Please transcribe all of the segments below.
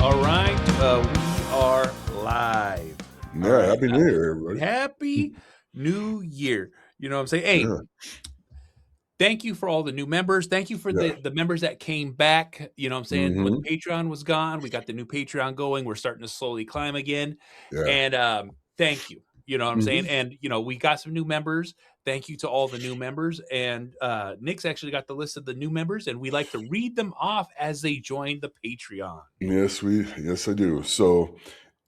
All right, we are live. All Yeah, right, happy New Year, everybody. happy New Year. You know what I'm saying? Hey, Yeah, thank you for all the new members. Thank you for yeah. the members that came back. You know what I'm saying? When Hmm. Patreon was gone, we got the new Patreon going. We're starting to slowly climb again. Yeah. And thank you. You know what I'm saying? Hmm. And we got some new members. Thank you to all the new members. And Nick's actually got the list of the new members, and we like to read them off as they join the Patreon. Yes, I do. So,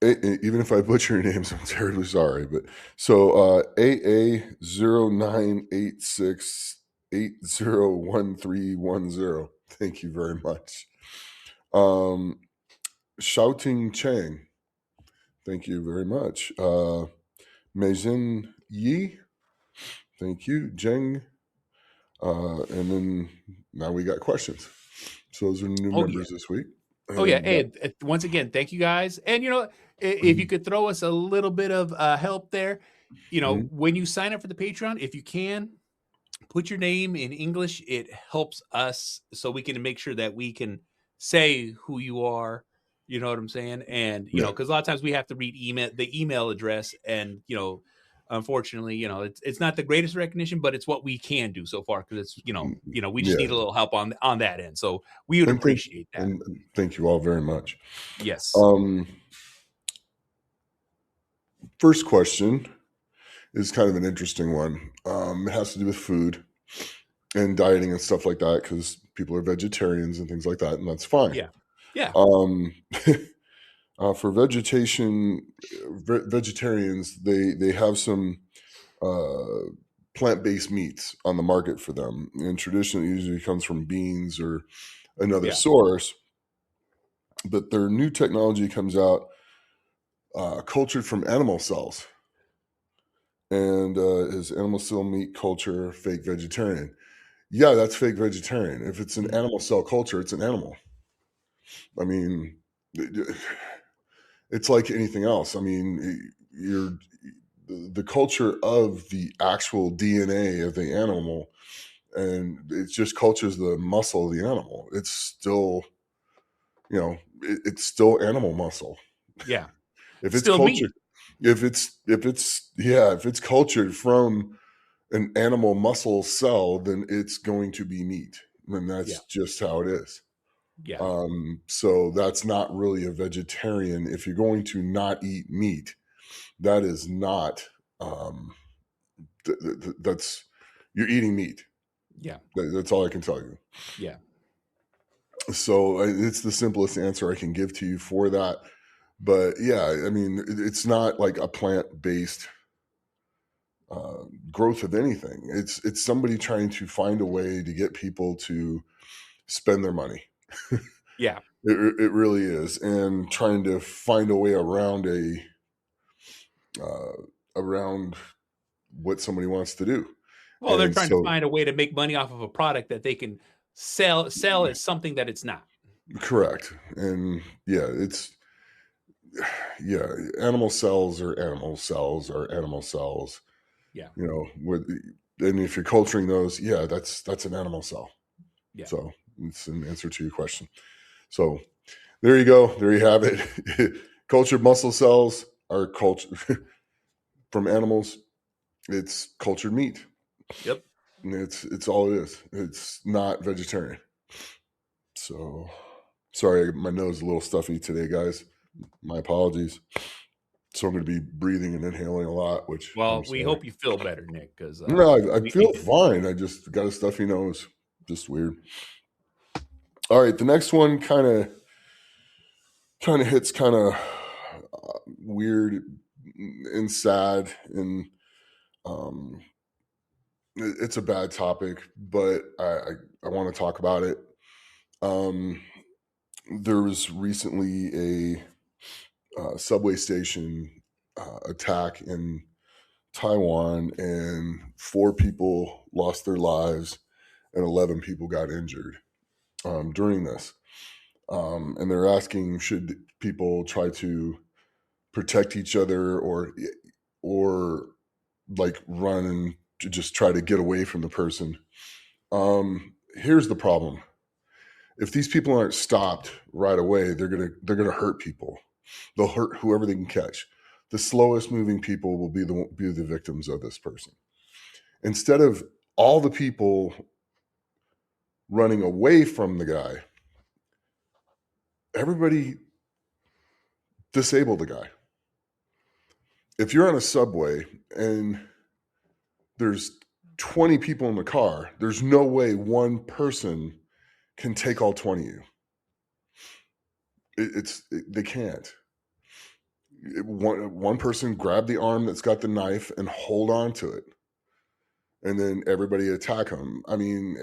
even if I butcher your names, I'm terribly sorry. But AA0986801310. Thank you very much. Um, Shouting Chang. Thank you very much. Meijin Yi. Thank you. Jeng. And then now we got questions. So those are new Oh yeah. members this week. Oh yeah. And Hey, once again, thank you guys. And if you mhm, could throw us a little bit of help there, mhm, when you sign up for the Patreon, if you can put your name in English, it helps us so we can make sure that we can say who you are. You know what I'm saying? And yeah, because a lot of times we have to read the email address, and unfortunately, it's not the greatest recognition, but it's what we can do so far because it's we just yeah. need a little help on that end. So we would And thank appreciate that. and thank you all very much. Yes. Um, First question is kind of an interesting one. It has to do with food and dieting and stuff like that because people are vegetarians and things like that, and that's fine. Yeah. Yeah. Um, for vegetarians, they have some uh, plant-based meats on the market for them, and traditionally, it usually comes from beans or another Yeah. source. But their new technology comes out cultured from animal cells, and is animal cell meat culture fake vegetarian? Yeah, that's fake vegetarian. If it's an Mhm. animal cell culture, it's an animal. I mean, it's like anything else. I mean, you're the culture of the actual DNA of the animal, and it just cultures the muscle of the animal. It's still, it's still animal muscle. Yeah. If it's Still meat. cultured, if it's cultured from an animal muscle cell, then it's going to be meat, and Yeah. that's just how it is. Yeah. So that's not really a vegetarian. If you're going to not eat meat, that is not. Um, that's you're eating meat. Yeah. That's all I can tell you. Yeah. So it's the simplest answer I can give to you for that. But yeah, I mean, it's not like a plant based growth of anything. It's somebody trying to find a way to get people to spend their money. Yeah. It really is, and trying to find a way uh, around what somebody wants to do. Well, they're And trying to so, find a way to make money off of a product that they can sell as something that it's not. correct, and yeah, it's yeah, animal cells are animal cells are animal cells. Yeah. With and if you're culturing those, yeah, that's an animal cell. Yeah. So it's an answer to your question. So there you go. There you have it. Cultured muscle cells are culture from animals. It's cultured meat. Yep. And it's all it is. It's not vegetarian. So sorry, my nose is a little stuffy today, guys. My apologies. So I'm going to be breathing and inhaling a lot, which I'm Well, we sorry. hope you feel better, Nick, because No, I we feel did. fine. I just got a stuffy nose. Just weird. All right, the next one kind of hits kind of weird and sad, and um, it's a bad topic, but I want to talk about it. Um, there was recently a subway station attack in Taiwan, and 4 people lost their lives, and 11 people got injured during this. And they're asking, should people try to protect each other, or like run and to just try to get away from the person? Here's the problem. If these people aren't stopped right away, they're gonna hurt people. They'll hurt whoever they can catch. The slowest moving people will be the victims of this person. Instead of all the people running away from the guy, everybody disable the guy. If you're on a subway and there's 20 people in the car, there's no way one person can take all 20 of you. They can't. One person grab the arm that's got the knife and hold on to it, and then everybody attack them. I mean,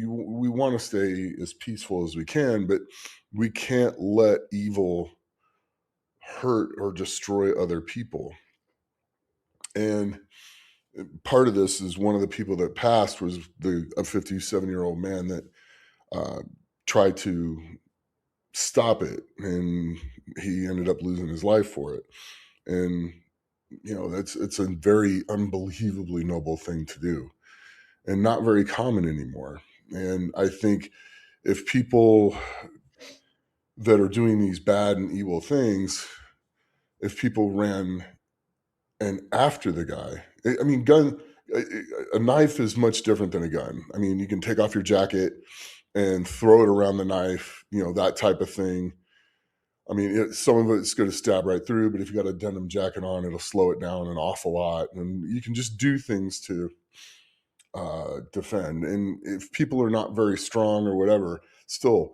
we want to stay as peaceful as we can, but we can't let evil hurt or destroy other people. And part of this is one of the people that passed was a 57-year-old man that uh, tried to stop it, and he ended up losing his life for it. And it's a very unbelievably noble thing to do, and not very common anymore. And I think if people that are doing these bad and evil things, if people ran and after the guy, I mean, a knife is much different than a gun. I mean, you can take off your jacket and throw it around the knife, that type of thing. I mean, some of it's going to stab right through, but if you got a denim jacket on, it'll slow it down an awful lot. And you can just do things to defend. And if people are not very strong or whatever, still,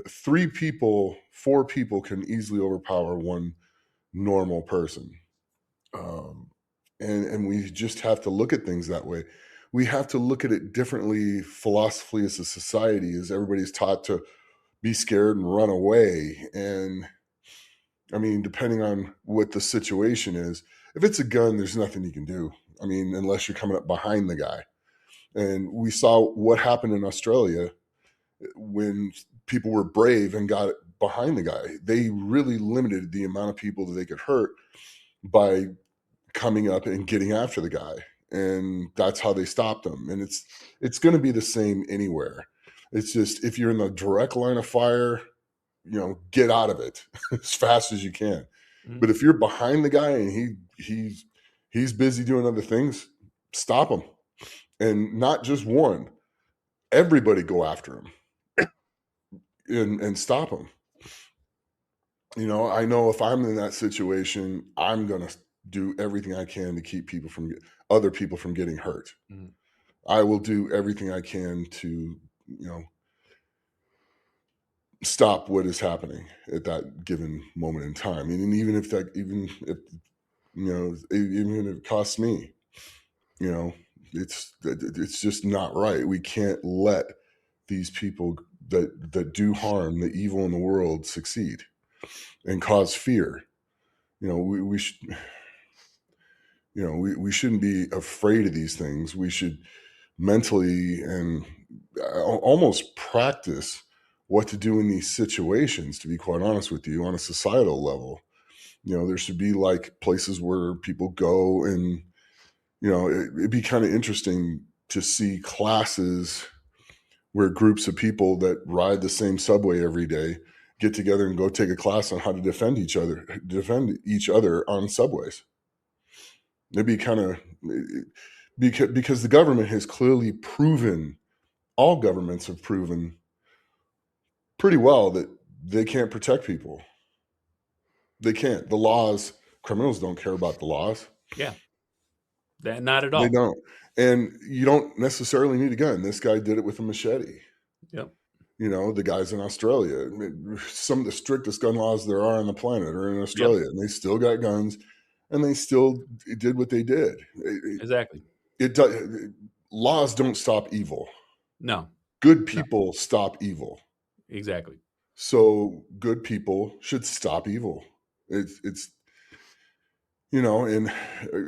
three people, four people can easily overpower one normal person. Um, and we just have to look at things that way. We have to look at it differently philosophically as a society, as everybody's taught to be scared and run away. And I mean, depending on what the situation is, if it's a gun, there's nothing you can do. I mean, unless you're coming up behind the guy. And we saw what happened in Australia when people were brave and got behind the guy. They really limited the amount of people that they could hurt by coming up and getting after the guy. And that's how they stopped him. And it's going to be the same anywhere. It's just if you're in the direct line of fire, get out of it as fast as you can. Mhm. But if you're behind the guy and he's busy doing other things, stop him. And not just one. Everybody go after him and stop him. I know if I'm in that situation, I'm gonna do everything I can to keep other people from getting hurt. Mhm. I will do everything I can to, stop what is happening at that given moment in time. And even if even if it costs me, you know, it's just not right. We can't let these people that do harm, the evil in the world, succeed and cause fear. We should, we shouldn't be afraid of these things. We should mentally and almost practice what to do in these situations, to be quite honest with you, on a societal level. There should be like places where people go, and it'd be kind of interesting to see classes where groups of people that ride the same subway every day get together and go take a class on how to defend each other on subways. It'd be kind of, because the government has clearly proven, all governments have proven pretty well that they can't protect people. They can't. The laws, criminals don't care about the laws. Yeah, not at They all. don't. And you don't necessarily need a gun. This guy did it with a machete. Yep. The guys in Australia, some of the strictest gun laws there are on the planet are in Yep. Australia, and they still got guns, and they still did what they did. Exactly. Laws don't stop evil. No. Good No. people stop evil. Exactly. So good people should stop evil. It's and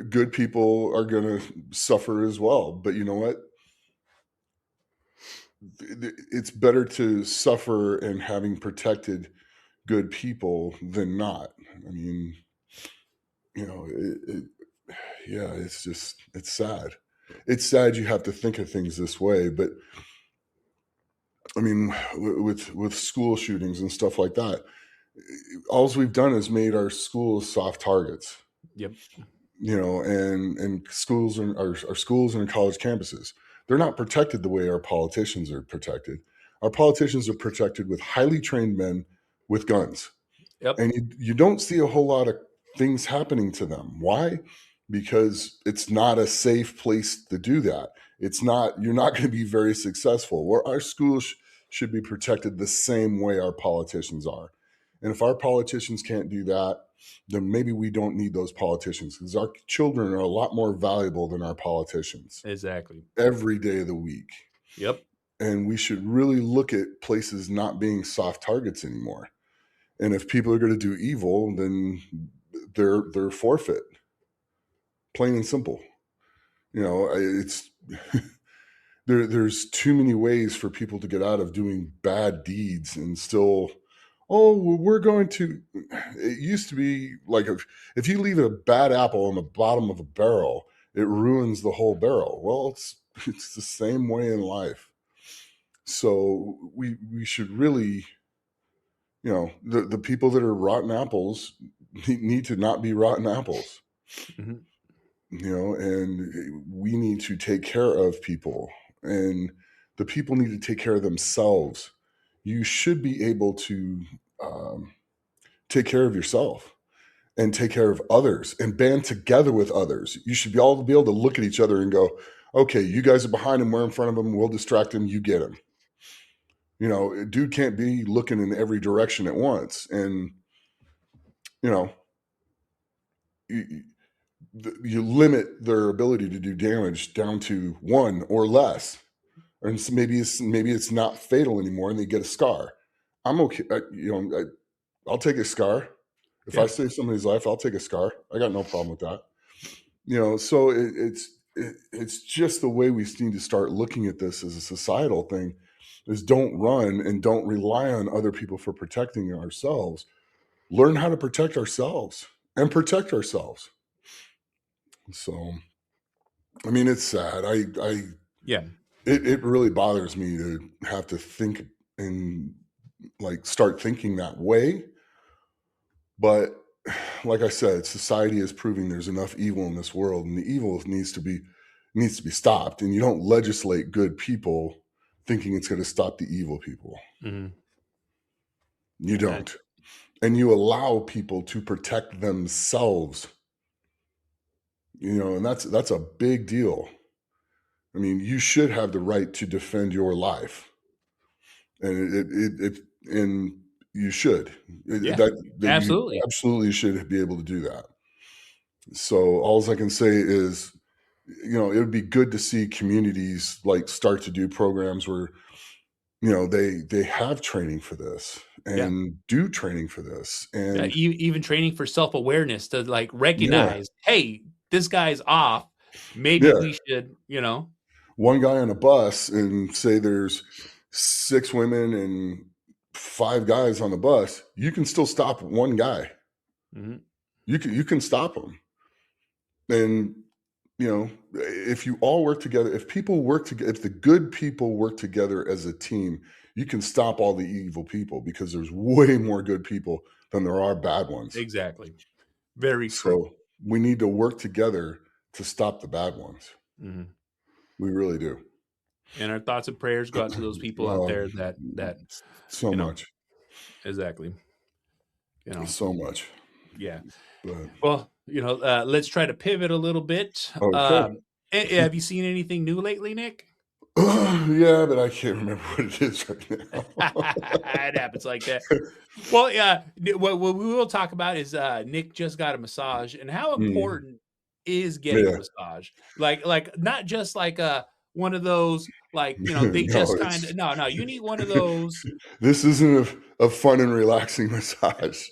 good people are going to suffer as well. But you know what? It's better to suffer and having protected good people than not. I mean, yeah, it's sad. It's sad you have to think of things this way, but I mean, with school shootings and stuff like that, all we've done is made our schools soft targets. Yep. And schools and our schools and college campuses, they're not protected the way our politicians are protected. Our politicians are protected with highly trained men with guns, Yep. and you don't see a whole lot of things happening to them. Why? Because it's not a safe place to do that. It's not. You're not going to be very successful. Where our schools should be protected the same way our politicians are. And if our politicians can't do that, then maybe we don't need those politicians, because our children are a lot more valuable than our politicians Exactly. every day of the week. Yep. And we should really look at places not being soft targets anymore. And if people are going to do evil, then they're forfeit, plain and simple. It's there's too many ways for people to get out of doing bad deeds and still, oh, well, we're going to. It used to be like, if you leave a bad apple on the bottom of a barrel, it ruins the whole barrel. Well, it's the same way in life. So we should really, the people that are rotten apples need to not be rotten apples. Hmm. And we need to take care of people, and the people need to take care of themselves. You should be able to um, take care of yourself and take care of others and band together with others. You should be able to look at each other and go, okay, you guys are behind him, we're in front of him, we'll distract him, you get him. A dude can't be looking in every direction at once. And, you know, you, you limit their ability to do damage down to one or less. And so maybe it's not fatal anymore and they get a scar. I'm okay. I'll take a scar. If I Yeah. save somebody's life, I'll take a scar. I got no problem with that. So it's just the way we need to start looking at this as a societal thing, is don't run and don't rely on other people for protecting ourselves. Learn how to protect ourselves and protect ourselves. So, I mean, it's sad. Yeah. It really bothers me to have to think and like start thinking that way. But like I said, society is proving there's enough evil in this world, and the evil needs to be stopped. And you don't legislate good people thinking it's going to stop the evil people. Hmm. You Uh, don't. And you allow people to protect themselves. And that's a big deal. I mean, you should have the right to defend your life, and and you should. yeah. That you Absolutely. absolutely should be able to do that. So all I can say is, it would be good to see communities like start to do programs where, they have training for this Yeah. and do training for this. Yeah. And Even training for self awareness to like yeah, recognize, hey, this guy's off. Maybe yeah. we should. One guy on a bus, and say there's 6 women and 5 guys on the bus, you can still stop one guy. Mhm. You can stop him. And if you all work together, if people work together, if the good people work together as a team, you can stop all the evil people, because there's way more good people than there are bad ones. Exactly. Very true. So we need to work together to stop the bad ones. Mhm. We really do. And our thoughts and prayers go out to those people out Um, there that so you know much, exactly. You know, so much. yeah. But Well, let's try to pivot a little bit. okay. Have you seen anything new lately, Nick? Yeah, but I can't remember what it is right now. It happens like that. Well, yeah. What we will talk about is Nick just got a massage, and how Mm, important is getting a yeah. massage? Like not just like one of those like they No, just kind of no. You need one of those. this isn't a fun and relaxing massage.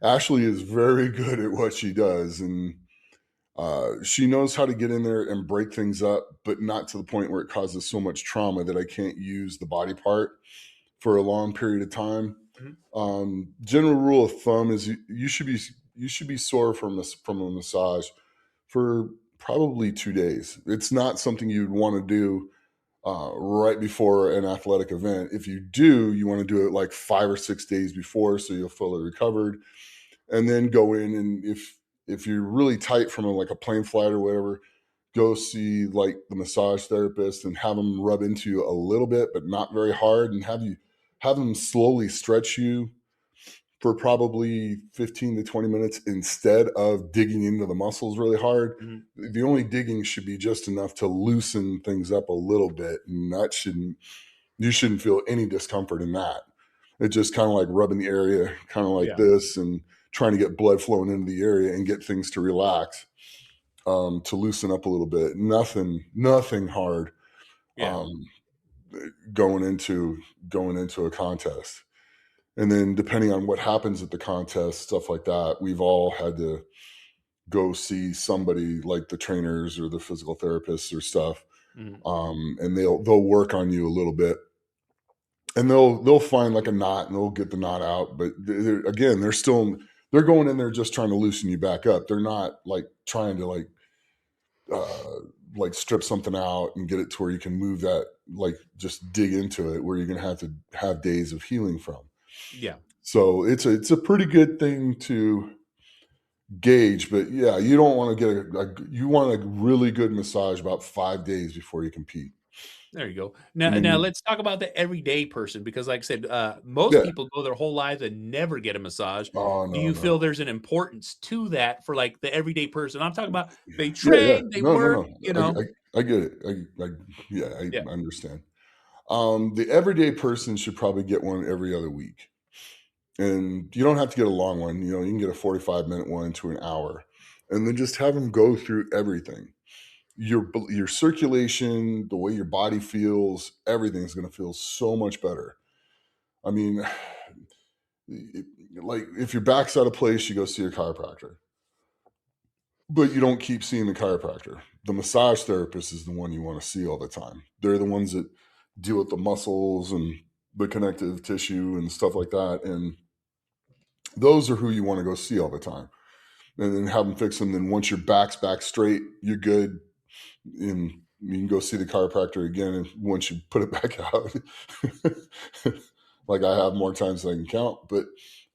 Ashley is very good at what she does, and she knows how to get in there and break things up, but not to the point where it causes so much trauma that I can't use the body part for a long period of time. Mhm. General rule of thumb is you should be sore from a massage for probably 2 days. It's not something you'd want to do right before an athletic event. If you do, you want to do it like 5 or 6 days before, so you're fully recovered, and then go in. And if you're really tight from like a plane flight or whatever, go see like the massage therapist and have them rub into you a little bit, but not very hard, and have them slowly stretch you for probably 15 to 20 minutes instead of digging into the muscles really hard. Mhm. The only digging should be just enough to loosen things up a little bit. And you shouldn't feel any discomfort in that. It's just kind of like rubbing the area, kind of like Yeah. this, and trying to get blood flowing into the area and get things to relax, to loosen up a little bit. Nothing hard, Yeah. um, going into a contest. And then depending on what happens at the contest, stuff like that, we've all had to go see somebody like the trainers or the physical therapists or stuff, Mhm. and they'll work on you a little bit, and they'll find like a knot and they'll get the knot out. But again, they're going in there just trying to loosen you back up. They're not like trying to uh, like strip something out and get it to where you can move that, like just dig into it where you're gonna have to have days of healing from. Yeah. So it's a pretty good thing to gauge, but yeah, you don't want to get you want a really good massage about 5 days before you compete. There you go. I Now mean, let's talk about the everyday person because, like I said, most yeah. people go their whole lives and never get a massage. Oh Do no, you no. feel there's an importance to that for like the everyday person? I'm talking about they Yeah, yeah. train, they No, no, work, no. you know. I get it. Yeah, Yeah. I understand. The everyday person should probably get one every other week. And you don't have to get a long one. You can get a 45-minute one to an hour, and then just have them go through everything. Your circulation, the way your body feels, everything's going to feel so much better. I mean, it- like if your back's out of place, you go see a chiropractor, but you don't keep seeing the chiropractor. The massage therapist is the one you want to see all the time. They're the ones that deal with the muscles and the connective tissue and stuff like that. And those are who you want to go see all the time, and then have them fix them. Then once your back's back straight, you're good, and you can go see the chiropractor again. And once you put it back out, like I have more times than I can count. But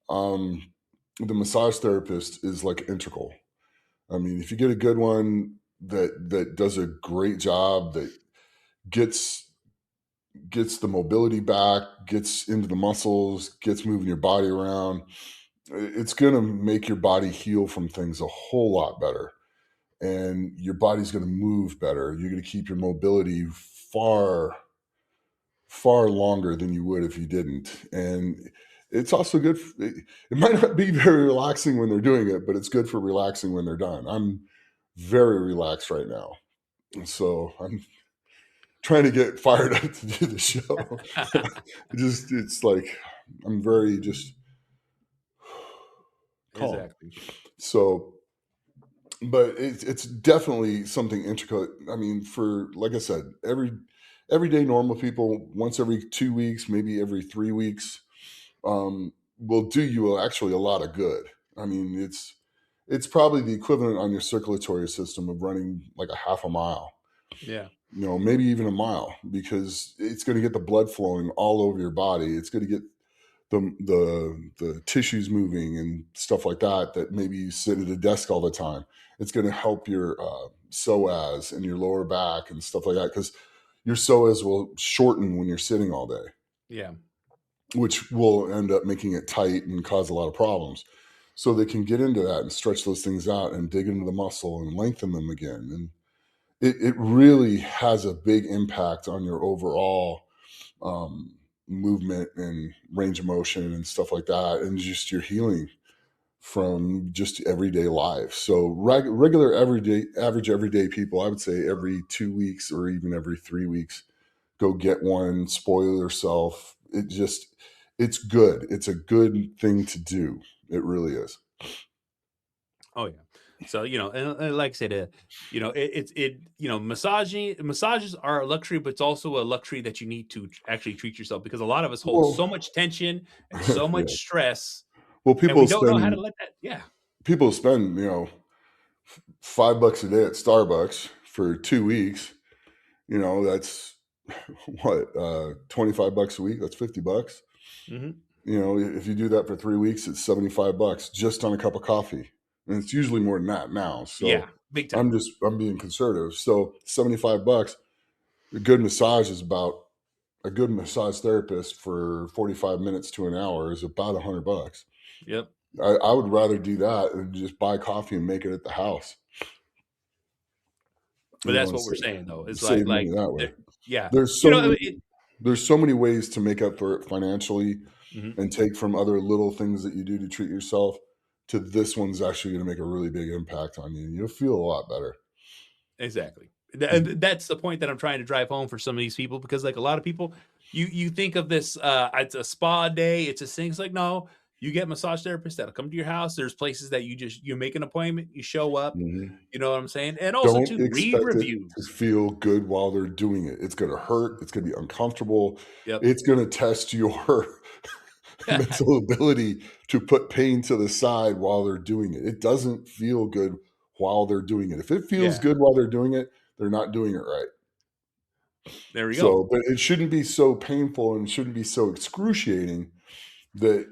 um, the massage therapist is like integral. I mean, if you get a good one that does a great job, that gets gets the mobility back, gets into the muscles, gets moving your body around, it's going to make your body heal from things a whole lot better, and your body's going to move better. You're going to keep your mobility far longer than you would if you didn't. And it's also good. It might not be very relaxing when they're doing it, but it's good for relaxing when they're done. I'm very relaxed right now, so I'm trying to get fired up to do the show. It's like I'm very just calm. Exactly. So, but it's definitely something intricate. I mean, for like I said, everyday normal people, once every 2 weeks, maybe every 3 weeks, will do you actually a lot of good. I mean, it's probably the equivalent on your circulatory system of running like a half a mile, Yeah. maybe even a mile, because it's going to get the blood flowing all over your body. It's going to get the tissues moving and stuff like that. That maybe you sit at a desk all the time. It's going to help your psoas and your lower back and stuff like that, because your psoas will shorten when you're sitting all day, Yeah. which will end up making it tight and cause a lot of problems. So they can get into that and stretch those things out and dig into the muscle and lengthen them again. And it really has a big impact on your overall movement and range of motion and stuff like that, and just your healing from just everyday life. So regular average everyday people, I would say every 2 weeks or even every 3 weeks, go get one, spoil yourself. It's good. It's a good thing to do. It really is. Oh yeah. So and like I said, massages are a luxury, but it's also a luxury that you need to actually treat yourself because a lot of us hold Well, so much tension and so much yeah. stress, Well, and we don't know how to let that. Yeah. people spend, $5 a day at Starbucks for 2 weeks. That's what, 25 bucks a week, that's 50 bucks. Hmm. You know, if you do that for 3 weeks, it's 75 bucks just on a cup of coffee. And it's usually more than that now. Yeah, So big time. I'm being conservative. So 75 bucks, a good massage is about a good massage therapist for 45 minutes to an hour is about 100 bucks. Yep. I would rather do that than just buy coffee and make it at the house, But you know, that's and what we're saying though. It's save like money that way. there, yeah. There's You so know, many there's so many ways to make up for it financially mhm, and take from other little things that you do to treat yourself to this one's actually going to make a really big impact on you. You'll feel a lot better. exactly. And that's the point that I'm trying to drive home for some of these people because like a lot of people, you think of this it's a spa day, it's a thing. It's like no, you get massage therapists that'll come to your house. There's places that you make an appointment, you show up. Mhm. You know what I'm saying? And also Don't to read expect it to reviews. feel good while they're doing it. It's going to hurt. It's going to be uncomfortable. Yep. It's going to test your mental ability to put pain to the side while they're doing it. It doesn't feel good while they're doing it. If it feels Yeah. good while they're doing it, they're not doing it right. There we go. So, but it shouldn't be so painful and shouldn't be so excruciating that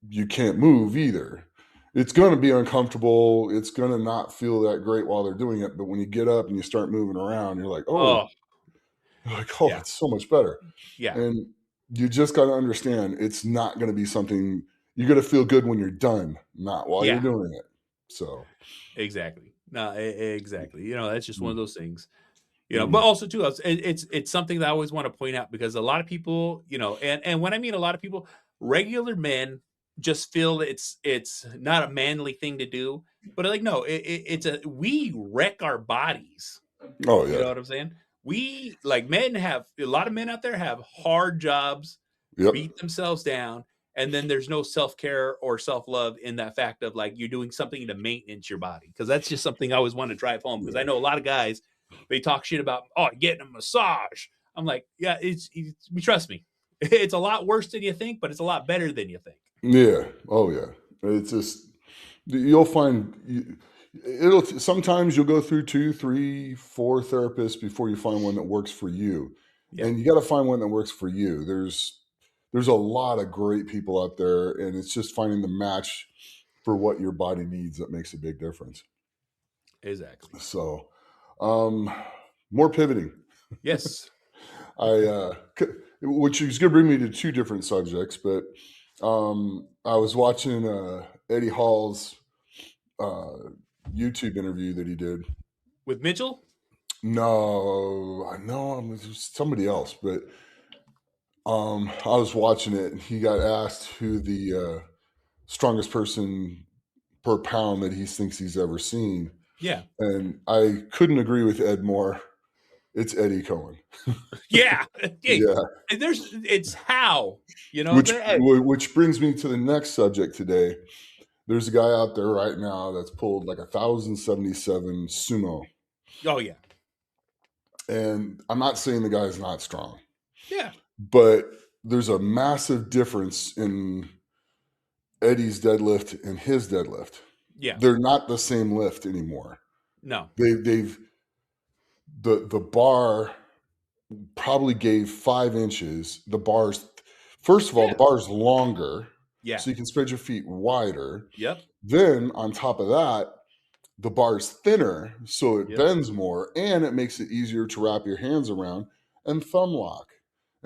you can't move either. It's going to be uncomfortable. It's going to not feel that great while they're doing it. But when you get up and you start moving around, Oh, you're like, oh, yeah. it's so much better. Yeah. And you just got to understand, it's not going to be something you're going to feel good when you're done, not while you're Yeah. doing it. So, Exactly. No, exactly. You know, that's just one of mm, those things. You know, but mm, also too, it's something that I always want to point out because a lot of people, you know, and when I mean a lot of people, regular men just feel it's not a manly thing to do. But like, no, it's a we wreck our bodies. oh You yeah, know what I'm saying? We like men have a lot of men out there have hard jobs, yep, beat themselves down, and then there's no self-care or self-love in that fact of like you're doing something to maintenance your body. Because that's just something I always want to drive home. Because I yeah, know a lot of guys they talk shit about getting a massage. I'm like, yeah, trust me, it's a lot worse than you think, but it's a lot better than you think. yeah, oh yeah. It's just you'll find it'll sometimes you'll go through two, three, four therapists before you find one that works for you, Yep, and you got to find one that works for you. There's a lot of great people out there, and it's just finding the match for what your body needs that makes a big difference. exactly. So, um, more pivoting. Yes, Which is going to bring me to two different subjects, but I was watching Eddie Hall's uh, YouTube interview that he did. with Mitchell. No, I know it was somebody else, but I was watching it, and he got asked who the strongest person per pound that he thinks he's ever seen, Yeah, and I couldn't agree with Ed more. It's Eddie Cohen. yeah. Hey, Yeah, there's it's how you know. which brings me to the next subject today. There's a guy out there right now that's pulled like 1,077 sumo, Oh yeah, and I'm not saying the guy's not strong, yeah, but there's a massive difference in Eddie's deadlift and his deadlift. yeah. They're not the same lift anymore. No, They've the bar probably gave 5 inches. The bars, first of all, yeah, the bar's longer, yeah, so you can spread your feet wider. yep, Then on top of that, the bar's thinner, so it yep, bends more, and it makes it easier to wrap your hands around and thumb lock.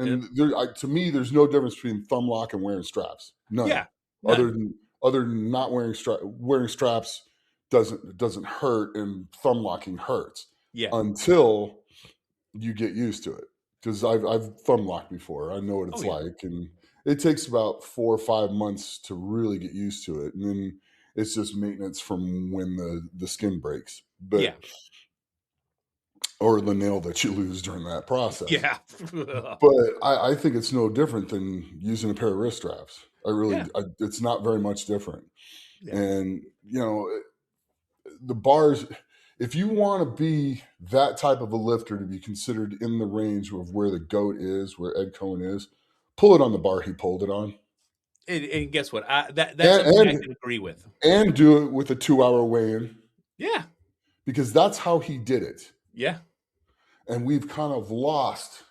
yep, And to me, there's no difference between thumb lock and wearing straps. None. yeah. Other None. than not wearing straps doesn't hurt, and thumb locking hurts Yeah. until you get used to it. Because I've thumb locked before. I know what Oh it's yeah, like, and it takes about 4 or 5 months to really get used to it, and then it's just maintenance from when the skin breaks, but yeah, or the nail that you lose during that process. yeah, But I think it's no different than using a pair of wrist straps. yeah, It's not very much different. yeah. And the bars, if you want to be that type of a lifter to be considered in the range of where the goat is, where Ed Cohen is, pull it on the bar he pulled it on, And guess what? That's and something I and, can agree with. and do it with a 2 hour weigh in Yeah, because that's how he did it. yeah, and we've kind of lost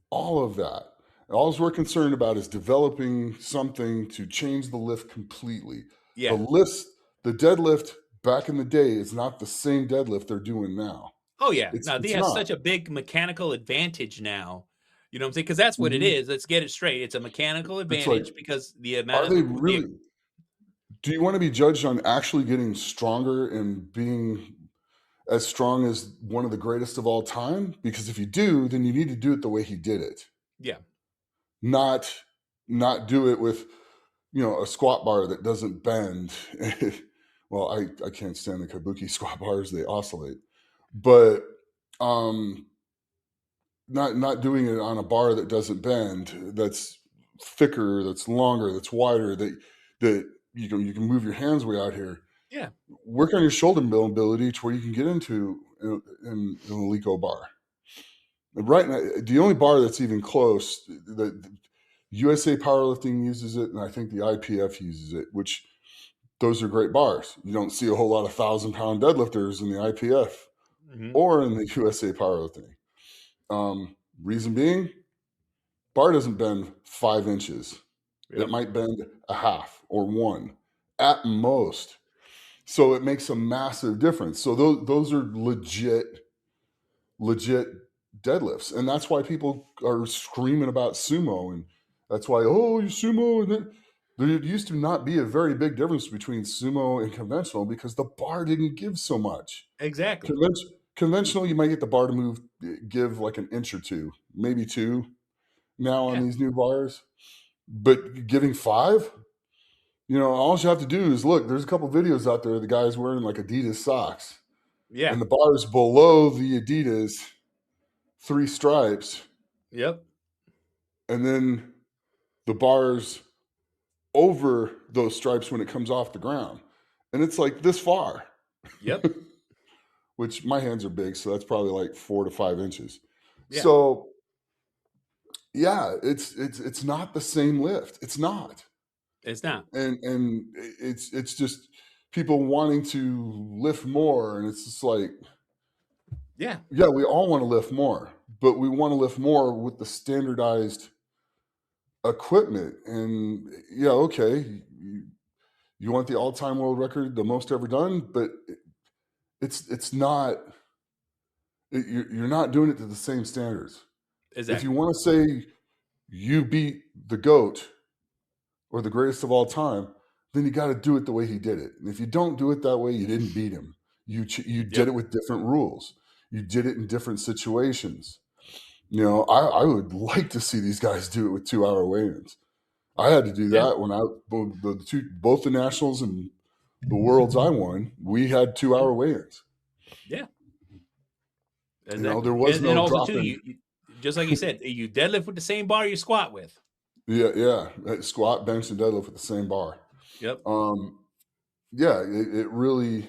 all of that. All we're concerned about is developing something to change the lift completely. The Yeah. lifts, the deadlift back in the day is not the same deadlift they're doing now. Oh, yeah. It's No, they it's have not. such a big mechanical advantage now. You know what I'm saying? Because that's what it Mhm. is. Let's get it straight. It's a mechanical It's like, advantage because the are amount they of the really? Do you want to be judged on actually getting stronger and being as strong as one of the greatest of all time? Because if you do, then you need to do it the way he did it, yeah. not do it with a squat bar that doesn't bend. Well, I can't stand the kabuki squat bars; they oscillate. But um, not doing it on a bar that doesn't bend, that's thicker, that's longer, that's wider, that you can move your hands way out here. Yeah. Work on your shoulder mobility to where you can get into in an Eleiko bar. And right now, the only bar that's even close, the USA Powerlifting uses it, and I think the IPF uses it, which those are great bars. You don't see a whole lot of 1,000-pound deadlifters in the IPF Mhm. or in the USA Powerlifting. Reason being, bar doesn't bend 5 inches. It Yep. might bend a half or one at most. So it makes a massive difference. So those are legit deadlifts, and that's why people are screaming about sumo, and that's why you sumo. And there used to not be a very big difference between sumo and conventional because the bar didn't give so much. Exactly. Conventional, you might get the bar to give like an inch or two, maybe two now on Yeah. these new bars, but giving five. All you have to do is look. There's a couple videos out there. The guy's wearing like Adidas socks, Yeah. and the bar is below the Adidas three stripes, Yep. and then the bars over those stripes when it comes off the ground. And it's like this far, Yep. which my hands are big, so that's probably like 4 to 5 inches. Yeah. So yeah, it's not the same lift. It's not. It's not. And it's just people wanting to lift more. And it's just like, Yeah. yeah, we all want to lift more, but we want to lift more with the standardized equipment. And yeah, okay, you want the all-time world record, the most ever done, but it's not. You're not doing it to the same standards. If you Exactly. want to say you beat the goat or the greatest of all time, then you got to do it the way he did it. And if you don't do it that way, you didn't beat him. You did Yep. it with different rules. You did it in different situations. I would like to see these guys do it with 2 hour weigh-ins. I had to do Yeah. that when both the nationals and the worlds I won. We had two Mhm. hour weigh-ins. Yeah. There Exactly. was And no also too, dropping. you just like you said, you deadlift with the same bar you squat with. Yeah, yeah. Squat, bench, and deadlift with the same bar. Yep. Um, yeah, it really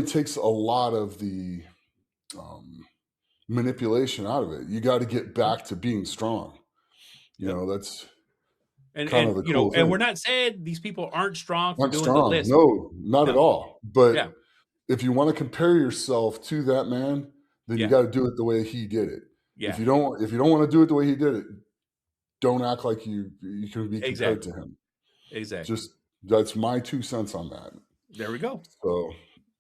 takes a lot of the um, manipulation out of it. You got to get Mhm. back to being strong. Yep. That's And kind of the cool and we're thing. not saying these people aren't strong for Not doing the strong, list. no, not at No. all. But Yeah. if you want to compare yourself to that man, then you Yeah. got to do it the way he did it. If Yeah. you don't want to do it the way he did it, don't act like you can be compared to Exactly. him. Exactly. Just that's my 2 cents on that. There we go. So,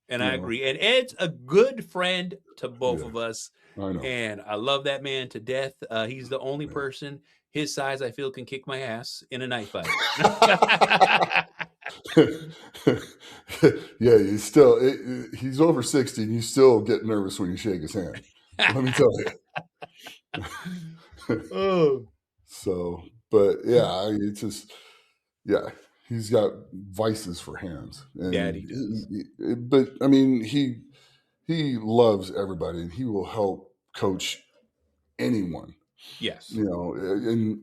And you I know, agree. And Ed's a good friend to both yeah, of us. I know. And I love that man to death. He's the only Yeah. person his size I feel can kick my ass in a knife fight. Yeah, he's over 60 and you still get nervous when you shake his hand. Let me tell you. Oh, So, but yeah, it's just yeah, he's got vices for hands, yeah, and he does. but I mean, he loves everybody, and he will help coach anyone, Yes. and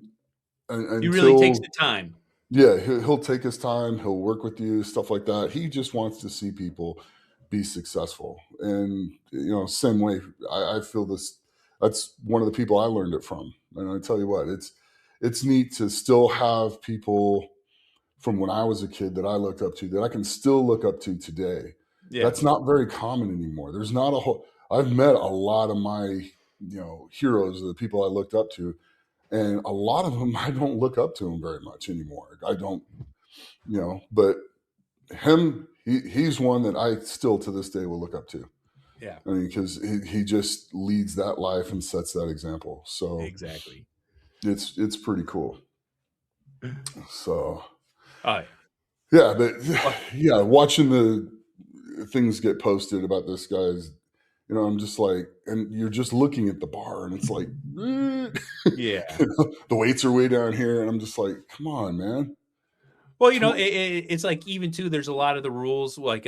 He really takes until the time. yeah, he'll take his time, he'll work with you, stuff like that. He just wants to see people be successful, and same way. I feel this. That's one of the people I learned it from, and I tell you what, it's neat to still have people from when I was a kid that I looked up to that I can still look up to today. Yeah. That's not very common anymore. There's not a whole. I've met a lot of my, heroes, the people I looked up to, and a lot of them I don't look up to them very much anymore. I don't, but him, he's one that I still to this day will look up to. Yeah, I mean, because he just leads that life and sets that example. So exactly. it's pretty cool. So Oh yeah. yeah, but Well, yeah, watching the things get posted about this guy's, I'm just like, and you're just looking at the bar, and it's like, yeah. the weights are way down here, and I'm just like, come on, man, Well, come on. it's like even too. There's a lot of the rules, like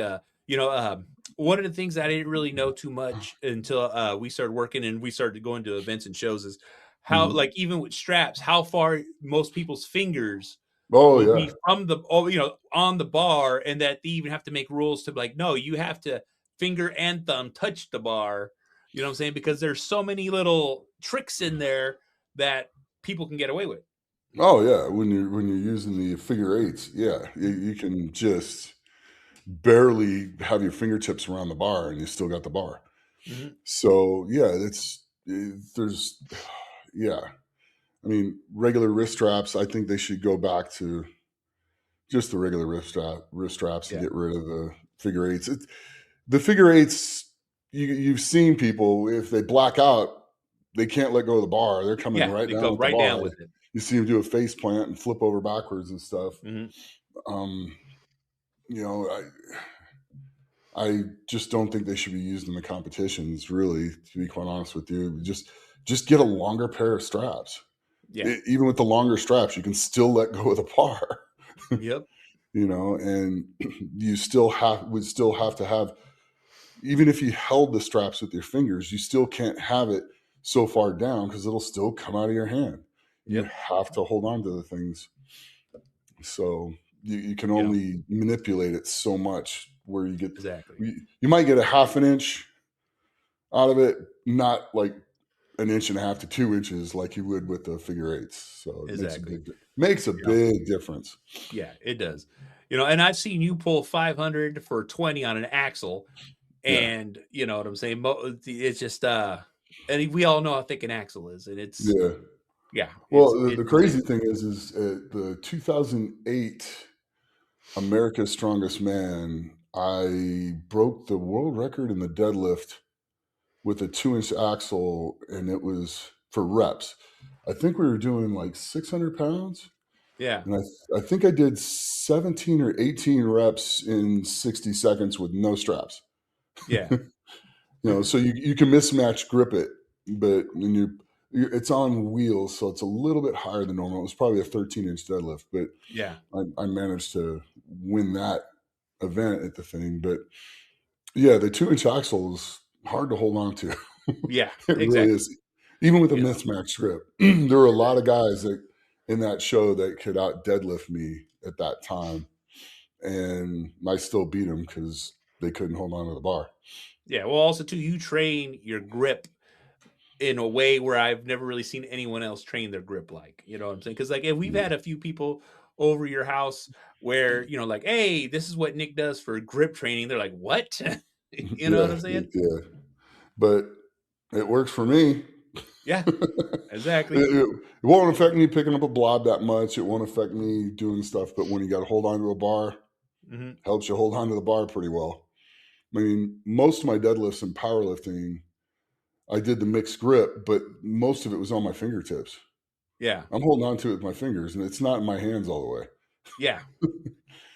one of the things that I didn't really know too much until we started working and we started going to events and shows is how, Mhm. like, even with straps, how far most people's fingers Oh will yeah, be from the on the bar, and that they even have to make rules to be like, no, you have to finger and thumb touch the bar. You know what I'm saying? Because there's so many little tricks in there that people can get away with. oh yeah. When you're using the figure eights, yeah, you can just barely have your fingertips around the bar, and you still got the bar. Hmm. So yeah, there's yeah. I mean, regular wrist straps. I think they should go back to just the regular wrist straps and Yeah, get rid of the figure eights. The figure eights. You've seen people if they black out, they can't let go of the bar. They're coming yeah, right they down go with the right down bar. with it. You see them do a face plant and flip over backwards and stuff. Hmm. Um, you know, I just don't think they should be used in the competitions. Really, to be quite honest with you, just get a longer pair of straps. Yeah. Even with the longer straps, you can still let go of the bar. Yep. And you still would still have to have, even if you held the straps with your fingers, you still can't have it so far down because it'll still come out of your hand. You Yep. have to hold on to the things. So you can You know, only manipulate it so much where exactly. you might get a half an inch out of it, not like an inch and a half to 2 inches like you would with the figure eights. So it Exactly. makes a You know, big difference. yeah, it does. And I've seen you pull 500 for 20 on an axle, Yeah. and you know what I'm saying? It's just and we all know how thick an axle is, and it's Yeah. yeah, Well, it's the crazy insane. thing is the 2008 America's Strongest Man. I broke the world record in the deadlift with a 2-inch axle, and it was for reps. I think we were doing like 600 pounds, Yeah. and I think I did 17 or 18 reps in 60 seconds with no straps. Yeah. So you can mismatch grip it, but when it's on wheels, so it's a little bit higher than normal. It was probably a 13-inch deadlift, but Yeah. I managed to win that event at the thing. But yeah, the 2-inch axle is hard to hold on to. Yeah, It really exactly. is. Even with a You know, mismatched grip, there were a lot of exactly. guys that in that show that could out deadlift me at that time, and I still beat them because they couldn't hold on to the bar. Yeah. Well, also too, you train your grip in a way where I've never really seen anyone else train their grip like. You know what I'm saying? Because like if we've Yeah, had a few people over your house where like, hey, this is what Nick does for grip training. They're like, what? You know what I'm saying? yeah. But it works for me. Yeah, exactly. It won't affect me picking up a blob that much. It won't affect me doing stuff. But when you got to hold on to a bar, Hmm. helps you hold on to the bar pretty well. I mean, most of my deadlifts and powerlifting, I did the mixed grip, but most of it was on my fingertips. Yeah, I'm holding on to it with my fingers, and it's not in my hands all the way. yeah.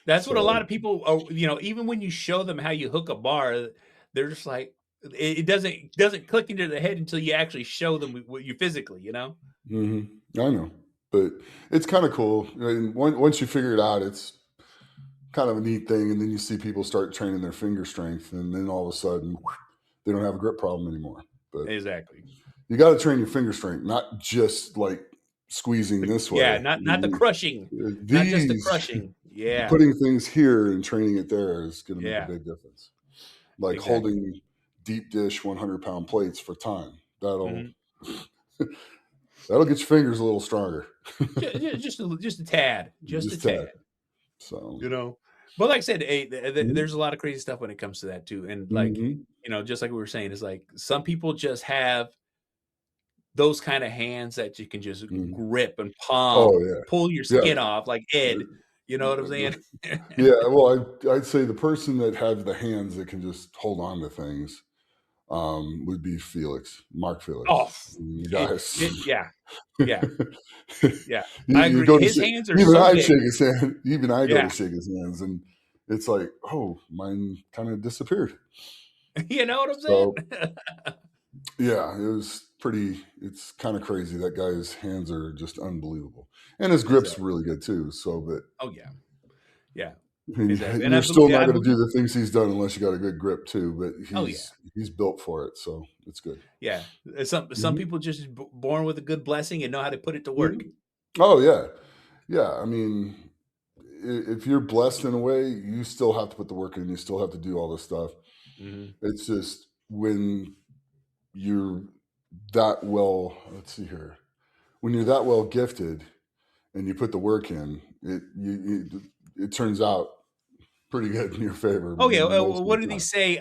That's what a lot So, of people are. Even when you show them how you hook a bar, they're just like, it doesn't click into their head until you actually show them what you physically. I know, but it's kind of cool. And once you figure it out, it's kind of a neat thing. And then you see people start training their finger strength, and then all of a sudden, they don't have a grip problem anymore. But Exactly. you got to train your finger strength, not just like squeezing this Yeah, way. not the crushing, not just the These crushing. Yeah, putting things here and training it there is going to make a yeah, big difference. Like exactly. holding deep dish 100-pound plates for time. Mhm. That'll get your fingers a little stronger. Just a tad, just a Just that. tad. So You know. But like I said, Mhm, there's a lot of crazy stuff when it comes to that too. And like, mhm, just like we were saying, is like some people just have those kind of hands that you can just mhm. grip and Oh, palm, yeah. pull your Yeah. skin off like Ed. You know what I'm saying? Yeah, well, I'd say the person that has the hands that can just hold on to things, would be Felix, Mark Felix. Oh, The guys yeah, yeah, yeah. I you agree. go to His shake hands are even so I big. shake his hand even I go to Yeah, shake his hands, and it's like, "Oh, mine kinda disappeared." you know what I'm saying? So, yeah, it's kinda crazy. That guy's hands are just unbelievable, and his grip's Exactly. really good too, so but Oh yeah, yeah, I mean, exactly. And you're still not I gonna do believe. the things he's done unless you got a good grip too, but Oh yeah, he's built for it, so it's good. yeah. Some Mhm, people just born with a good blessing and know how to put it to work. mhm. Oh, yeah. Yeah, I mean, if you're blessed in a way, you still have to put the work in, you still have to do all this stuff. Hmm. It's just when you're that well let's see here. When you're that well gifted and you put the work in, it turns out pretty good in your favor Oh yeah. most of What the did he time. say?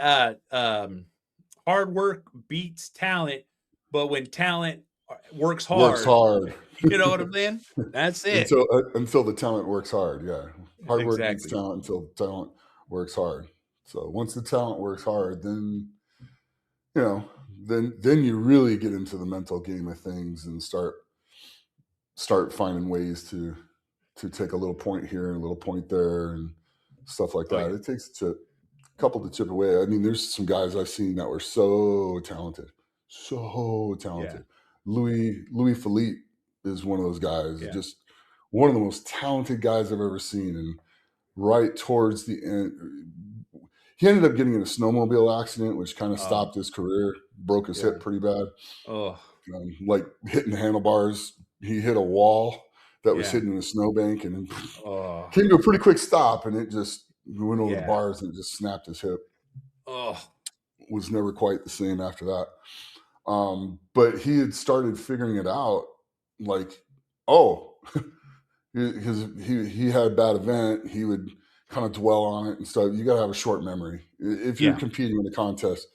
Hard work beats talent, but when talent works Works hard, hard. you know what I'm saying? That's it. Until the talent works hard, yeah. Hard work beats Exactly. talent until talent works hard. So once the talent works hard, then you know, then you really get into the mental game of things and start finding ways to take a little point here and a little point there and stuff like Oh that. yeah, It takes a couple to chip away. I mean, there's some guys I've seen that were so yeah, talented. Louis Philippe is one of those guys, yeah. just one of the most talented guys I've ever seen. And right towards the end, he ended up getting in a snowmobile accident, which kind of Oh stopped his career, broke his hip yeah. pretty bad. Oh Like hitting the handlebars. He hit a wall that was yeah. hitting a snowbank and then Oh came to a pretty quick stop, and it just went over the yeah. bars and it just snapped his hip. Oh Was never quite the same after that. But he had started figuring it out, like, oh, because he had a bad event, he would kind of dwell on it and stuff. You got to have a short memory if you're yeah, competing in a contest.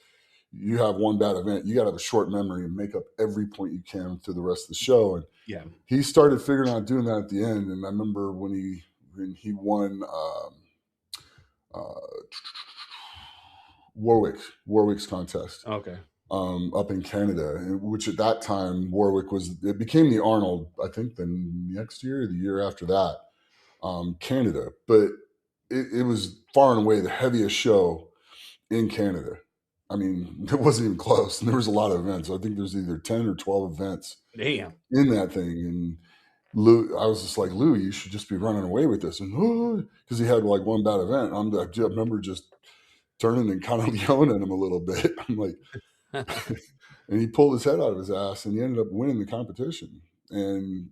You have one bad event, you got to have a short memory and make up every point you can through the rest of the show. And yeah. he started figuring out doing that at the end. And I remember when he won uh, Warwick's contest Okay. up in Canada, which at that time Warwick was. It became the Arnold, I think, the next year, or the year after that, Canada. But it was far and away the heaviest show in Canada. I mean, it wasn't even close. And there was a lot of events. I think there's either 10 or 12 events Damn. in that thing. And Lou, I was just like, Lou, you should just be running away with this. And because he had like one bad event, I remember just turning and kind of yelling at him a little bit. I'm like, and he pulled his head out of his ass and he ended up winning the competition. And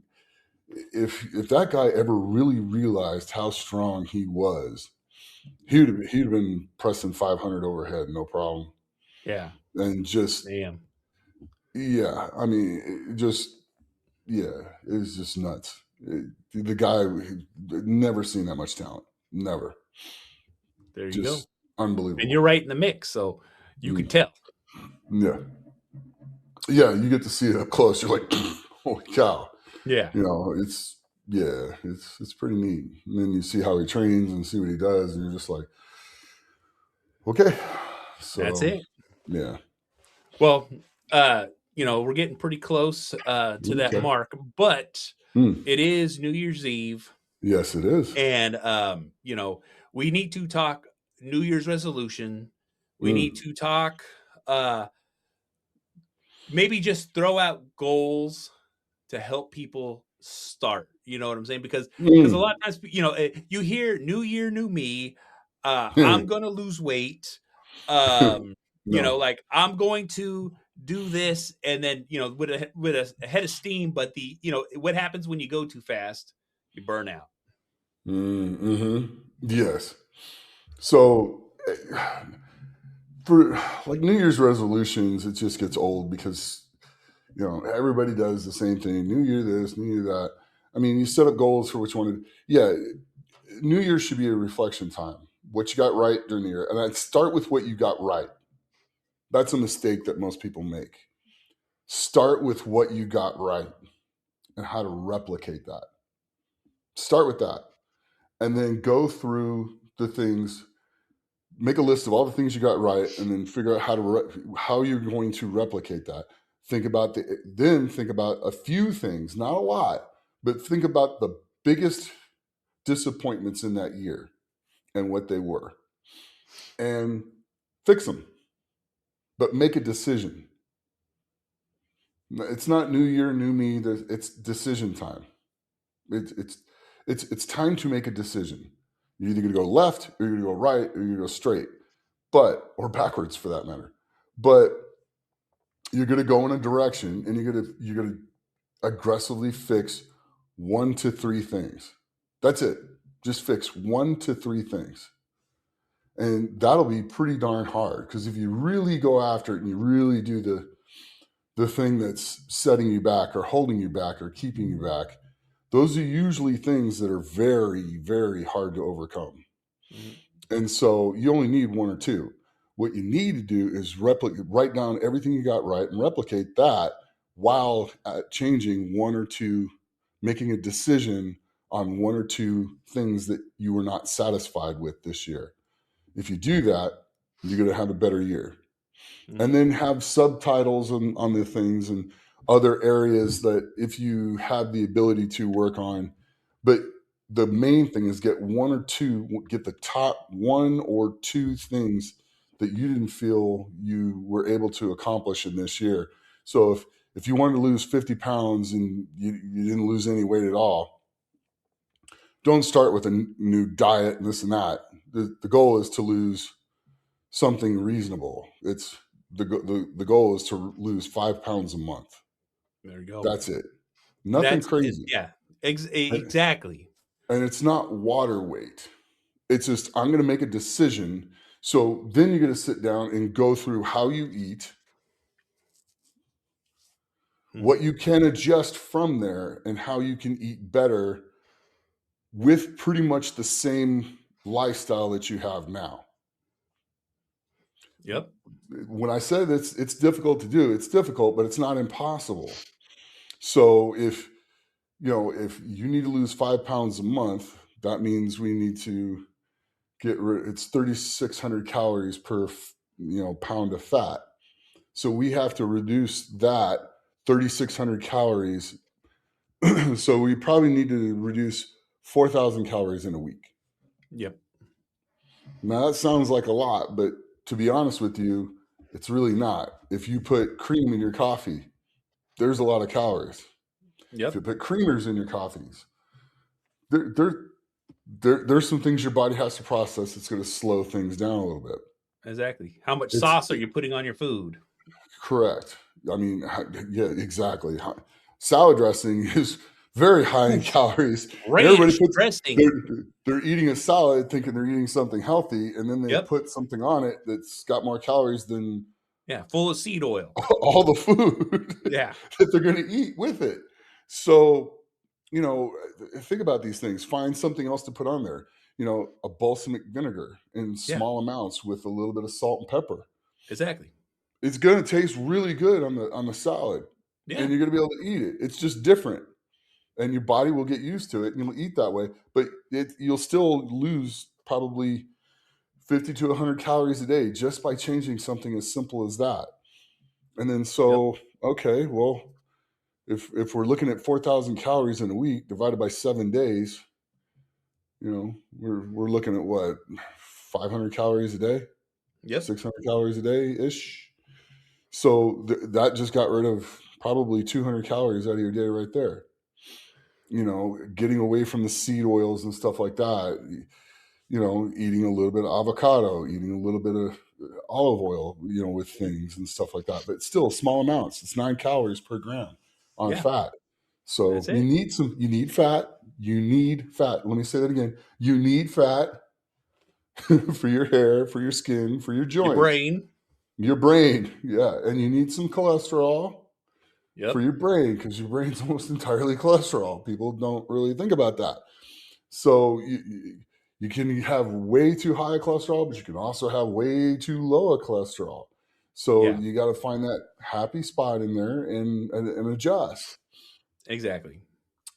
if that guy ever really realized how strong he was, he'd have been pressing 500 overhead, no problem. Yeah. And just Damn. yeah, I mean, just yeah, it was just nuts. The guy never seen that much talent, never, There you go. just And you're unbelievable. right in the mix, so you Mm, could tell. yeah, yeah, you get to see it up close. You're like, holy cow! Yeah. It's pretty neat. And then you see how he trains and see what he does, and you're just like, okay. That's So, it. yeah. Well, we're getting pretty close to that Okay. mark, but Hmm. it is New Year's Eve, Yes, it is. and we need to talk New Year's resolution. We need Mm. to talk uh maybe just throw out goals to help people start. You know what I'm saying? Because a Mm. lot of times, you hear "New Year, New Me." I'm gonna lose weight. No. Like I'm going to do this, and then with a head of steam. But what happens when you go too fast? You burn out. Mm-hmm. Yes. So, for like New Year's resolutions, it just gets old because everybody does the same thing. New Year this, New Year that. I mean, you set up goals for which one. Yeah, New Year should be a reflection time. What you got right during the year, and I'd start with what you got right. That's a mistake that most people make. Start with what you got right and how to replicate that. Start with that, and then go through the things. Make a list of all the things you got right, and then figure out how you're going to replicate that. Think about a few things, not a lot, but think about the biggest disappointments in that year and what they were, and fix them. But make a decision. It's not new year, new me. It's decision time. It's it's it's time to make a decision. You're either going to go left, or you're going to go right, or you're going to go straight, or backwards for that matter. But you're going to go in a direction, and you're going to aggressively fix 1 to 3 things. That's it. Just fix 1 to 3 things. And that'll be pretty darn hard, because if you really go after it and you really do the thing that's setting you back or holding you back or keeping you back, those are usually things that are very, very hard to overcome. Mhm. And so you only need 1 or 2. What you need to do is write down everything you got right and replicate that, while changing 1 or 2, making a decision on 1 or 2 things that you were not satisfied with this year. If you do that, you're going to have a better year. And Mhm. then have subtitles on the things, and other areas that if you have the ability to work on. But the main thing is get the top 1 or 2 things that you didn't feel you were able to accomplish in this year. So if you wanted to lose 50 pounds and you didn't lose any weight at all, don't start with a new diet and this and that. The goal is to lose something reasonable. It's the goal is to lose 5 pounds a month. There you go. That's it. And Nothing crazy. yeah, And, exactly. and it's not water weight. It's just, I'm going to make a decision. So then you're going to sit down and go through how you eat, Mhm. what you can adjust from there, and how you can eat better with pretty much the same lifestyle that you have now. Yep. When I said it's difficult to do, it's difficult, but it's not impossible. So if you need to lose 5 pounds a month, that means we need to it's 3,600 calories per pound of fat. So we have to reduce that 3,600 calories. So we probably need to reduce 4,000 calories in a week. Yep. Now that sounds like a lot, but to be honest with you, it's really not. If you put cream in your coffee, there's a lot of calories. If you Yep. put creamers in your coffees, there, there, there's some things your body has to process that's going to slow things down a little bit. Exactly. How much It's sauce are you putting on your food? correct. I mean, yeah, exactly. Salad dressing is very high in Oof. calories, and everybody Ranch puts dressing. they're they're eating a salad thinking they're eating something healthy, and then they Yep. put something on it that's got more calories than Yeah. Full of seed oil. all the food Yeah. that they're going to eat with it. So, you know, think about these things. Find something else to put on there. A balsamic vinegar in Yeah. small amounts with a little bit of salt and pepper. Exactly. It's going to taste really good on the salad, and Yeah. you're going to be able to eat it. It's just different, and your body will get used to it, and you'll eat that way. But you'll still lose probably 50 to 100 calories a day just by changing something as simple as that. And then Yep. okay, well, if we're looking at 4,000 calories in a week divided by 7 days, we're looking at what, 500 calories a day, Yep. 600 calories a day ish. So that just got rid of probably 200 calories out of your day right there. Getting away from the seed oils and stuff like that. Eating a little bit of avocado, eating a little bit of olive oil, with things and stuff like that. But still small amounts. It's 9 calories per gram on Yeah. fat. So That's it. you need fat. You need fat. Let me say that again. You need fat for your hair, for your skin, for your Your joints, brain. your brain. Yeah. And you need some cholesterol for Yep. your brain, because your brain's almost entirely cholesterol. People don't really think about that. So you can have way too high cholesterol, but you can also have way too low a cholesterol. So Yeah, you got to find that happy spot in there and adjust. exactly.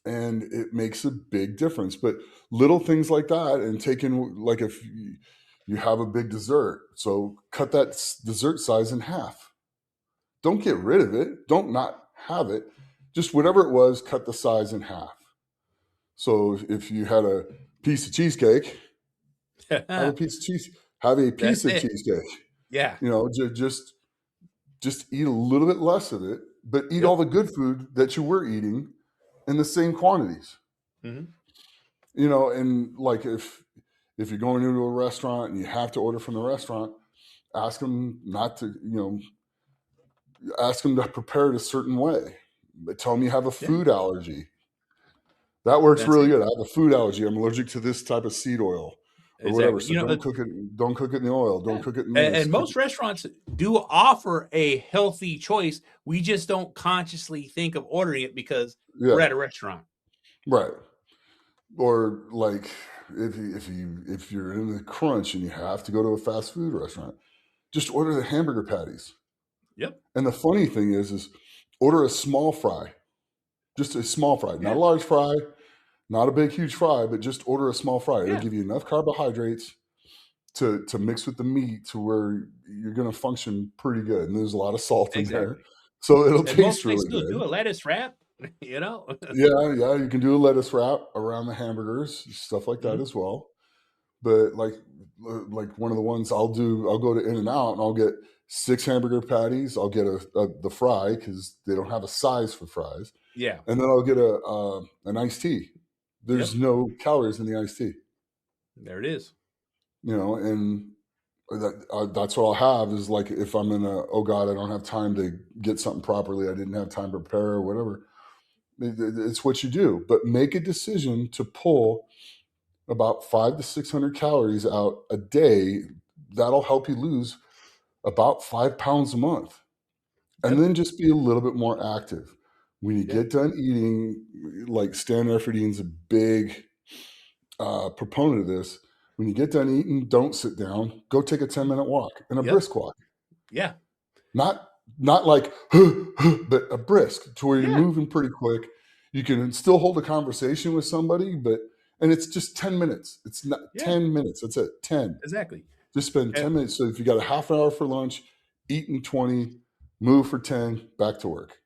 And it makes a big difference. But little things like that, and taking, like, if you have a big dessert, so cut that dessert size in half. Don't get rid of it. Don't not have it. Just whatever it was, cut the size in half. So if you had a piece of cheesecake, have a That's piece of cheese, have a piece of it. cheesecake. Yeah. Just eat a little bit less of it, but eat all Yep. the good food that you were eating in the same quantities. Hmm. And like, if you're going into a restaurant and you have to order from the restaurant, ask them not to, ask them to prepare it a certain way. But tell them you have a Yeah. food allergy. That works That's really it. good. I have a food allergy. I'm allergic to this type of seed oil or whatever. Exactly. So don't cook it. Don't cook it in the oil. Don't Yeah. cook it in this. And Cook it. most restaurants do offer a healthy choice. We just don't consciously think of ordering it because we're Yeah, at a restaurant. right. Or like, if you're in the crunch and you have to go to a fast food restaurant, just order the hamburger patties. Yep. And the funny thing is order a small fry, just a small fry, not Yeah. a large fry, not a big huge fry, but just order a small fry. It'll Yeah. give you enough carbohydrates to mix with the meat to where you're going to function pretty good. And there's a lot of salt in there, Exactly. so it'll And most taste places really will do good. a lettuce wrap, you know? Yeah, yeah, you can do a lettuce wrap around the hamburgers, stuff like that Mhm. as well. But like one of the ones I'll go to In and Out and I'll get 6 hamburger patties. I'll get the fry because they don't have a size for fries, Yeah. and then I'll get an iced tea. There's Yep. no calories in the iced tea, There it is. and that's what I'll have is, like, if I'm in a, oh God, I don't have time to get something properly. I didn't have time to prepare or whatever. It's what you do, but make a decision to pull about 500 to 600 calories out a day. That'll help you lose about 5 pounds a month. And Yep. then just be a little bit more active. When you Yeah. get done eating, like, stand effort eating is a big proponent of this. When you get done eating, don't sit down. Go take a 10-minute walk and a Yep. brisk walk. Yeah. Not like, but a brisk to where you're Yeah. moving pretty quick. You can still hold a conversation with somebody, and it's just 10 minutes. It's not Yeah. 10 minutes. That's it. 10. Exactly. Just spend And 10 minutes. So if you got a half an hour for lunch, eat in 20, move for 10, back to work.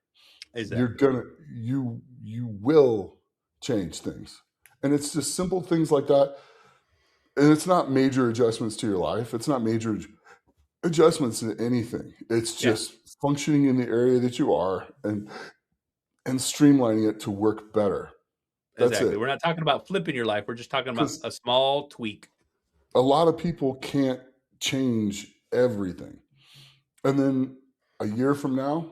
You're exactly. gonna you will change things. And it's just simple things like that. And it's not major adjustments to your life. It's not major adjustments to anything. It's Yeah. just functioning in the area that you are and streamlining it to work better. That's Exactly. it. We're not talking about flipping your life. We're just talking about Because a small tweak. a lot of people can't change everything. And then a year from now,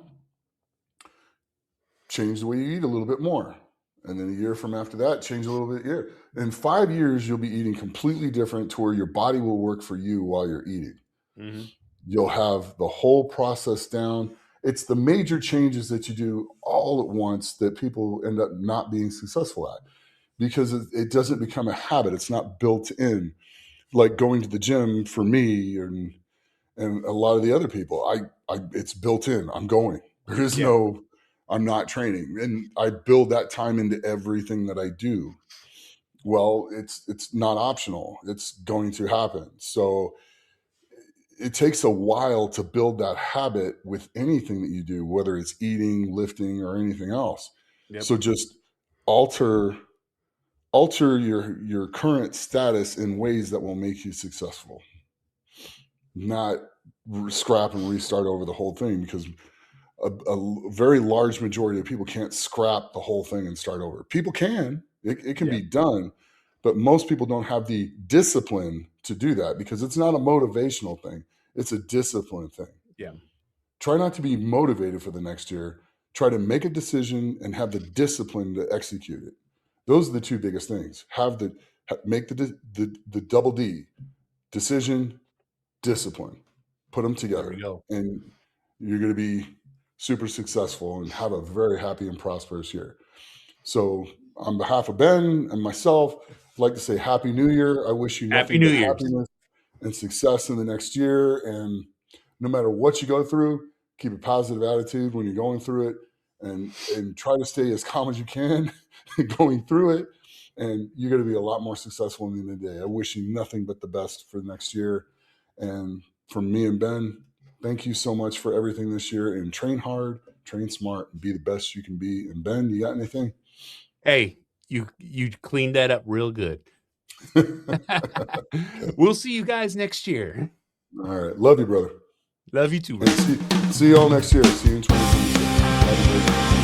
change the way you eat a little bit more. And then a year from after that, change a little bit here. In 5 years, you'll be eating completely different to where your body will work for you while you're eating. Hmm. You'll have the whole process down. It's the major changes that you do all at once that people end up not being successful at because it doesn't become a habit. It's not built in, like going to the gym for me and a lot of the other people. I it's built in. I'm going. There is Yeah. no, I'm not training, and I build that time into everything that I do. Well, it's not optional. It's going to happen. So it takes a while to build that habit with anything that you do, whether it's eating, lifting, or anything else. Yep. So just alter your current status in ways that will make you successful, not scrap and restart over the whole thing, because a very large majority of people can't scrap the whole thing and start over. People can, it can Yeah. be done, but most people don't have the discipline to do that because it's not a motivational thing, it's a discipline thing. Yeah. Try not to be motivated for the next year. Try to make a decision and have the discipline to execute it. Those are the two biggest things. Make the double D: decision, discipline. Put them There we together, go. and you're going to be super successful and have a very happy and prosperous year. So, on behalf of Ben and myself, like to say Happy New Year. I wish you Happy nothing New but Year's. happiness and success in the next year. And no matter what you go through, keep a positive attitude when you're going through it, and try to stay as calm as you can going through it. And you're going to be a lot more successful in the end of the day. I wish you nothing but the best for next year. And from me and Ben, thank you so much for everything this year. And train hard, train smart, and be the best you can be. And Ben, you got anything? Hey, you cleaned that up real good. Okay. We'll see you guys next year. All right. Love you, brother. Love you too, And bro. see you all next year. See you in 2026. Love you, brother.